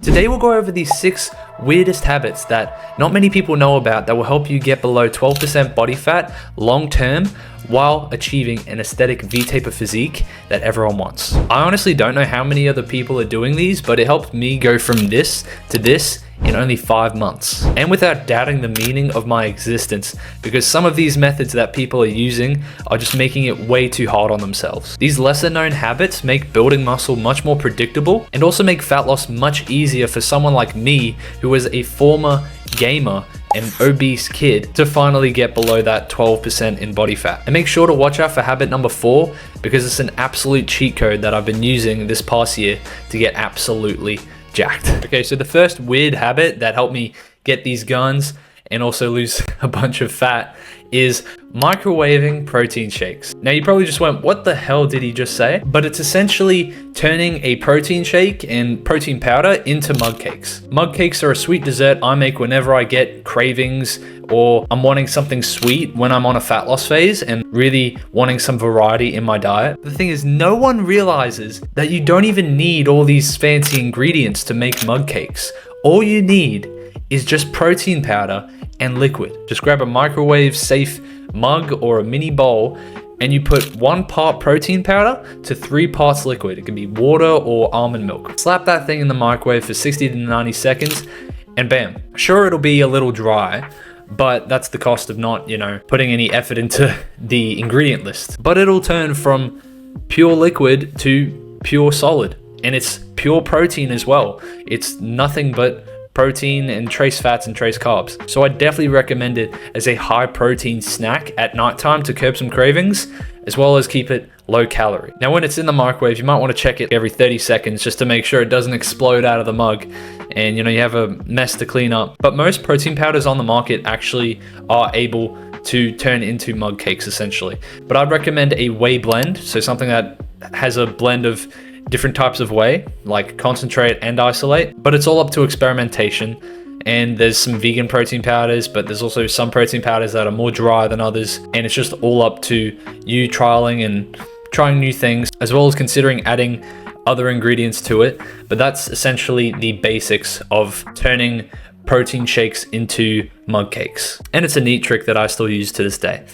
Today we'll go over these 6 weirdest habits that not many people know about that will help you get below 12% body fat long term while achieving an aesthetic V-taper physique that everyone wants. I honestly don't know how many other people are doing these, but it helped me go from this to this in only 5 months, and without doubting the meaning of my existence, because some of these methods that people are using are just making it way too hard on themselves. These lesser known habits make building muscle much more predictable and also make fat loss much easier for someone like me, who was a former gamer and obese kid, to finally get below that 12% in body fat. And make sure to watch out for habit number 4, because it's an absolute cheat code that I've been using this past year to get absolutely jacked. Okay, so the first weird habit that helped me get these guns and also lose a bunch of fat is microwaving protein shakes. Now you probably just went, what the hell did he just say? But it's essentially turning a protein shake and protein powder into mug cakes. Mug cakes are a sweet dessert I make whenever I get cravings or I'm wanting something sweet when I'm on a fat loss phase and really wanting some variety in my diet. The thing is, no one realizes that you don't even need all these fancy ingredients to make mug cakes. All you need is just protein powder and liquid. Just grab a microwave safe mug or a mini bowl and you put 1 part protein powder to 3 parts liquid. It can be water or almond milk. Slap that thing in the microwave for 60 to 90 seconds and bam. Sure, it'll be a little dry, but that's the cost of not, putting any effort into the ingredient list. But it'll turn from pure liquid to pure solid, and it's pure protein as well. It's nothing but protein and trace fats and trace carbs. So I definitely recommend it as a high protein snack at nighttime to curb some cravings, as well as keep it low calorie. Now when it's in the microwave, you might want to check it every 30 seconds just to make sure it doesn't explode out of the mug and you have a mess to clean up. But most protein powders on the market actually are able to turn into mug cakes essentially. But I'd recommend a whey blend, so something that has a blend of different types of whey, like concentrate and isolate, but it's all up to experimentation. And there's some vegan protein powders, but there's also some protein powders that are more dry than others, and it's just all up to you trialing and trying new things, as well as considering adding other ingredients to it. But that's essentially the basics of turning protein shakes into mug cakes, and it's a neat trick that I still use to this day.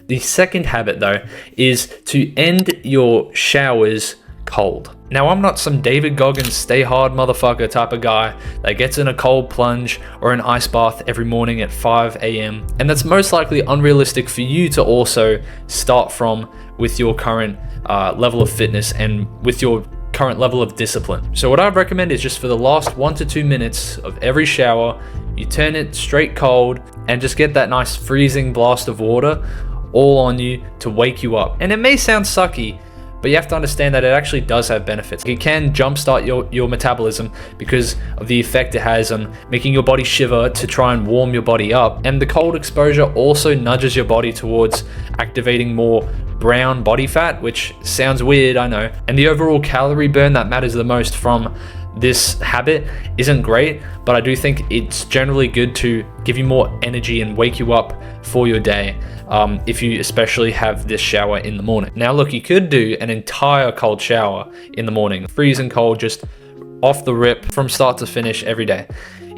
The second habit though is to end your showers cold. Now I'm not some David Goggins stay hard motherfucker type of guy that gets in a cold plunge or an ice bath every morning at 5 a.m. and that's most likely unrealistic for you to also start from with your current level of fitness and with your current level of discipline. So what I'd recommend is just for the last 1 to 2 minutes of every shower, you turn it straight cold and just get that nice freezing blast of water all on you to wake you up. And it may sound sucky, but you have to understand that it actually does have benefits. It can jumpstart your metabolism because of the effect it has on making your body shiver to try and warm your body up. And the cold exposure also nudges your body towards activating more brown body fat, which sounds weird, I know. And the overall calorie burn that matters the most from this habit isn't great, but I do think it's generally good to give you more energy and wake you up for your day, if you especially have this shower in the morning. Now look, you could do an entire cold shower in the morning, freezing cold, just off the rip from start to finish every day.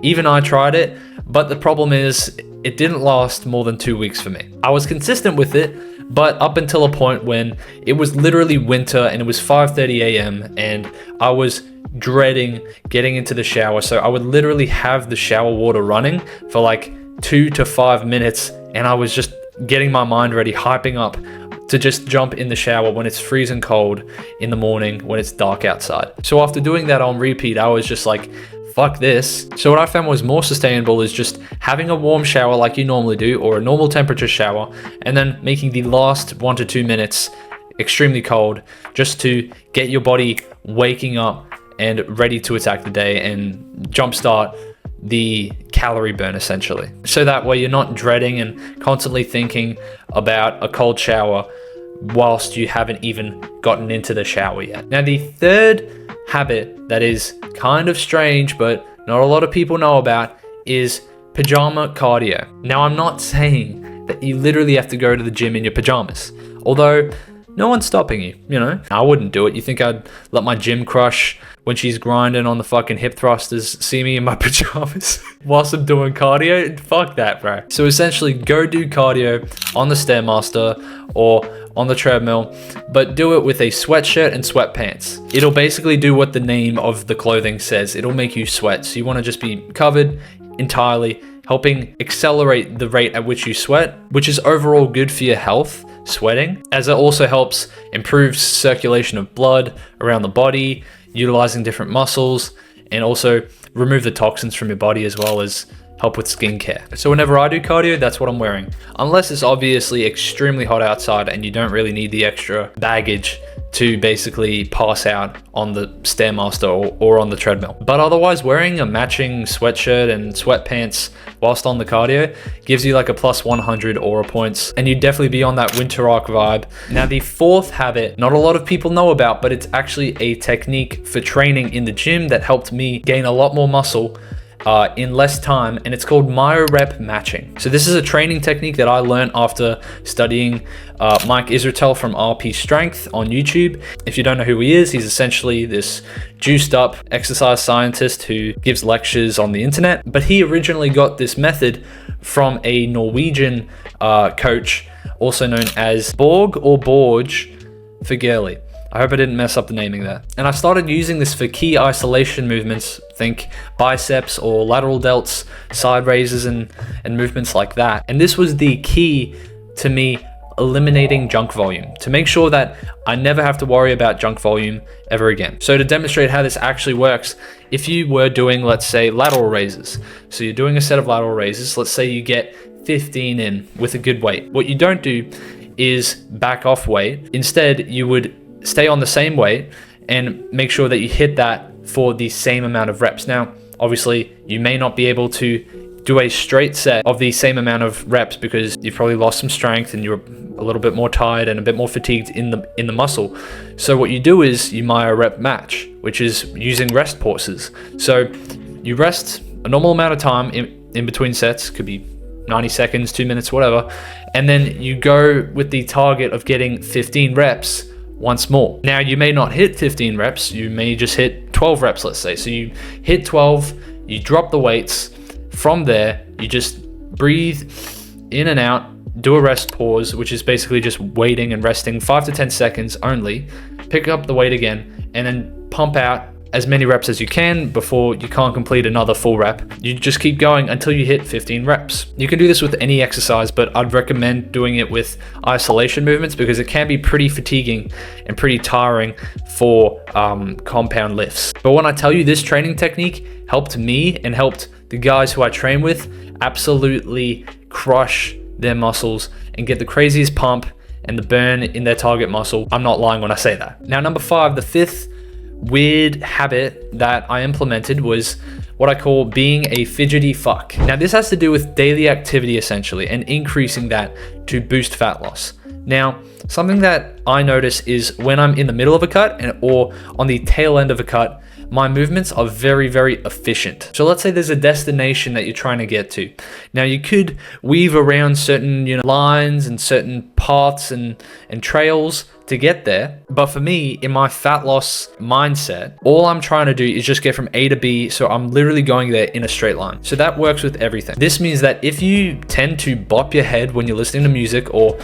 Even I tried it, but the problem is it didn't last more than 2 weeks for me. I was consistent with it, but up until a point when it was literally winter and it was 5:30 a.m. and I was dreading getting into the shower. So I would literally have the shower water running for like 2 to 5 minutes, and I was just getting my mind ready, hyping up to just jump in the shower when it's freezing cold in the morning when it's dark outside. So after doing that on repeat, I was just like, fuck this. So what I found was more sustainable is just having a warm shower like you normally do, or a normal temperature shower, and then making the last 1 to 2 minutes extremely cold, just to get your body waking up and ready to attack the day and jumpstart the calorie burn essentially. So that way you're not dreading and constantly thinking about a cold shower whilst you haven't even gotten into the shower yet. Now the third habit that is kind of strange but not a lot of people know about is pajama cardio. Now I'm not saying that you literally have to go to the gym in your pajamas, although no one's stopping you, I wouldn't do it. You think I'd let my gym crush when she's grinding on the fucking hip thrusters see me in my pajamas whilst I'm doing cardio. Fuck that, bro. So essentially, go do cardio on the Stairmaster or on the treadmill, but do it with a sweatshirt and sweatpants. It'll basically do what the name of the clothing says. It'll make you sweat. So you want to just be covered entirely, helping accelerate the rate at which you sweat, which is overall good for your health, sweating, as it also helps improve circulation of blood around the body, utilizing different muscles, and also remove the toxins from your body, as well as help with skincare. So whenever I do cardio, that's what I'm wearing. Unless it's obviously extremely hot outside and you don't really need the extra baggage to basically pass out on the Stairmaster or on the treadmill. But otherwise, wearing a matching sweatshirt and sweatpants whilst on the cardio gives you like a plus 100 aura points, and you'd definitely be on that winter rock vibe. Now, the fourth habit, not a lot of people know about, but it's actually a technique for training in the gym that helped me gain a lot more muscle in less time, and it's called myo-rep matching. So this is a training technique that I learned after studying Mike Israetel from RP Strength on YouTube. If you don't know who he is, he's essentially this juiced up exercise scientist who gives lectures on the internet, but he originally got this method from a Norwegian coach, also known as Borg or Borge Fagerli. I hope I didn't mess up the naming there. And I started using this for key isolation movements, think biceps or lateral delts, side raises, and movements like that. And this was the key to me eliminating junk volume, to make sure that I never have to worry about junk volume ever again. So to demonstrate how this actually works, if you were doing, let's say, lateral raises, so you're doing a set of lateral raises, let's say you get 15 in with a good weight. What you don't do is back off weight. Instead, you would stay on the same weight and make sure that you hit that for the same amount of reps. Now, obviously, you may not be able to do a straight set of the same amount of reps because you've probably lost some strength and you're a little bit more tired and a bit more fatigued in the muscle. So what you do is you myo-rep match, which is using rest pauses. So you rest a normal amount of time in between sets, could be 90 seconds, 2 minutes, whatever, and then you go with the target of getting 15 reps once more. Now, you may not hit 15 reps, you may just hit 12 reps, let's say. So you hit 12, you drop the weights. From there, you just breathe in and out, do a rest pause, which is basically just waiting and resting 5 to 10 seconds only, pick up the weight again, and then pump out as many reps as you can before you can't complete another full rep. You just keep going until you hit 15 reps. You can do this with any exercise, but I'd recommend doing it with isolation movements because it can be pretty fatiguing and pretty tiring for compound lifts. But when I tell you this training technique helped me and helped the guys who I train with absolutely crush their muscles and get the craziest pump and the burn in their target muscle, I'm not lying when I say that. Now, number 5, the fifth weird habit that I implemented was what I call being a fidgety fuck. Now, this has to do with daily activity essentially and increasing that to boost fat loss. Now, something that I notice is when I'm in the middle of a cut or on the tail end of a cut, my movements are very, very efficient. So let's say there's a destination that you're trying to get to. Now, you could weave around certain lines and certain paths and trails to get there. But for me, in my fat loss mindset, all I'm trying to do is just get from A to B. So I'm literally going there in a straight line. So that works with everything. This means that if you tend to bop your head when you're listening to music or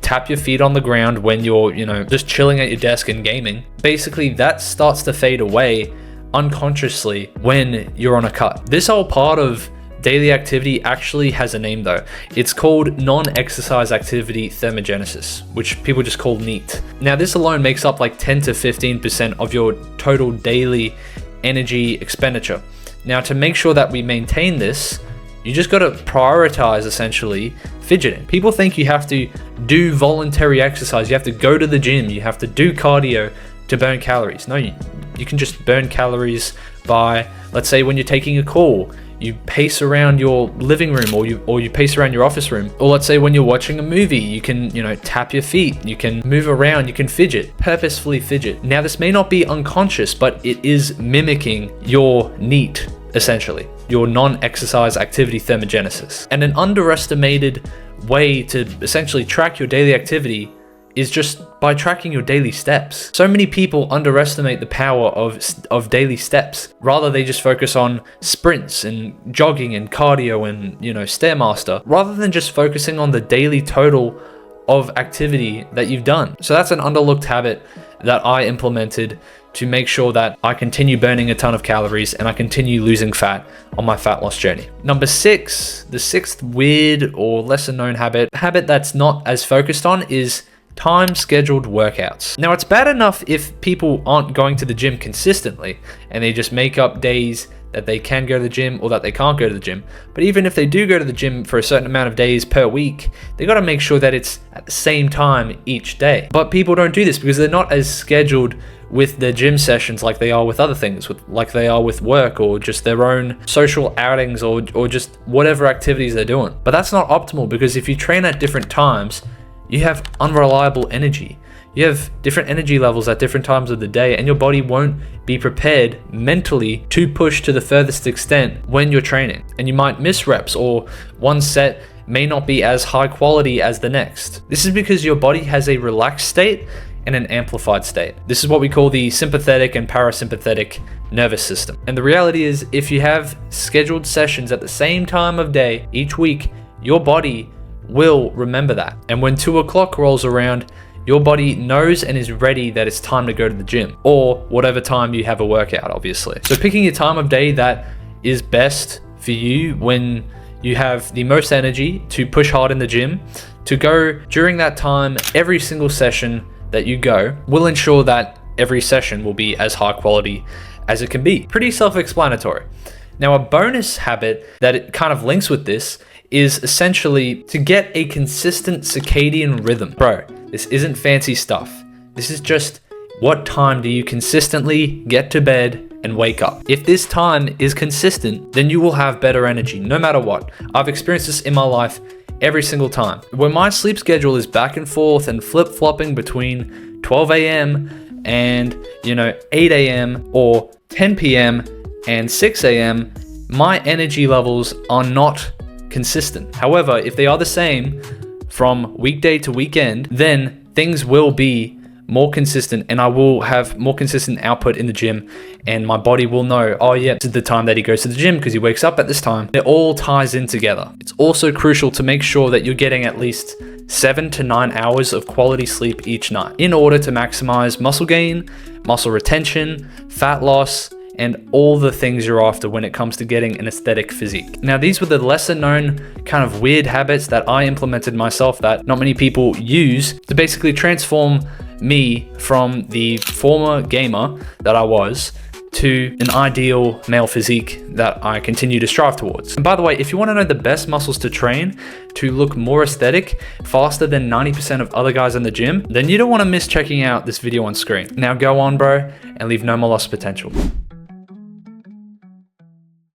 tap your feet on the ground when you're, just chilling at your desk and gaming, basically that starts to fade away unconsciously when you're on a cut. This whole part of daily activity actually has a name though. It's called non-exercise activity thermogenesis, which people just call NEAT. Now, this alone makes up like 10 to 15% of your total daily energy expenditure. Now, to make sure that we maintain this, you just got to prioritize essentially fidgeting. People think you have to do voluntary exercise, you have to go to the gym, you have to do cardio to burn calories. No, you can just burn calories by, let's say, when you're taking a call, you pace around your living room or you pace around your office room. Or let's say when you're watching a movie, you can, tap your feet, you can move around, you can fidget, purposefully fidget. Now, this may not be unconscious, but it is mimicking your NEAT, essentially, your non-exercise activity thermogenesis. And an underestimated way to essentially track your daily activity is just by tracking your daily steps. So many people underestimate the power of daily steps. Rather, they just focus on sprints and jogging and cardio and, Stairmaster, rather than just focusing on the daily total of activity that you've done. So that's an underlooked habit that I implemented to make sure that I continue burning a ton of calories and I continue losing fat on my fat loss journey. Number 6, the 6th weird or lesser known habit that's not as focused on, is time scheduled workouts. Now, it's bad enough if people aren't going to the gym consistently and they just make up days that they can go to the gym or that they can't go to the gym. But even if they do go to the gym for a certain amount of days per week, they got to make sure that it's at the same time each day. But people don't do this because they're not as scheduled with their gym sessions like they are with other things, like they are with work or just their own social outings or just whatever activities they're doing. But that's not optimal, because if you train at different times, you have unreliable energy. You have different energy levels at different times of the day, and your body won't be prepared mentally to push to the furthest extent when you're training. And you might miss reps, or one set may not be as high quality as the next. This is because your body has a relaxed state and an amplified state. This is what we call the sympathetic and parasympathetic nervous system. And the reality is, if you have scheduled sessions at the same time of day each week, your body will remember that. And when 2 o'clock rolls around, your body knows and is ready that it's time to go to the gym, or whatever time you have a workout, obviously. So picking a time of day that is best for you when you have the most energy to push hard in the gym, to go during that time, every single session that you go will ensure that every session will be as high quality as it can be. Pretty self-explanatory. Now, a bonus habit that it kind of links with this is essentially to get a consistent circadian rhythm. Bro, this isn't fancy stuff. This is just, what time do you consistently get to bed and wake up? If this time is consistent, then you will have better energy no matter what. I've experienced this in my life every single time. When my sleep schedule is back and forth and flip-flopping between 12 a.m. and 8 a.m. or 10 p.m. and 6 a.m., my energy levels are not consistent. However, if they are the same from weekday to weekend, then things will be more consistent and I will have more consistent output in the gym, and my body will know, oh yeah, this is the time that he goes to the gym because he wakes up at this time. It all ties in together. It's also crucial to make sure that you're getting at least 7 to 9 hours of quality sleep each night in order to maximize muscle gain, muscle retention, fat loss, and all the things you're after when it comes to getting an aesthetic physique. Now, these were the lesser known kind of weird habits that I implemented myself that not many people use to basically transform me from the former gamer that I was to an ideal male physique that I continue to strive towards. And by the way, if you want to know the best muscles to train to look more aesthetic faster than 90% of other guys in the gym, then you don't want to miss checking out this video on screen. Now go on, bro, and leave no more lost potential.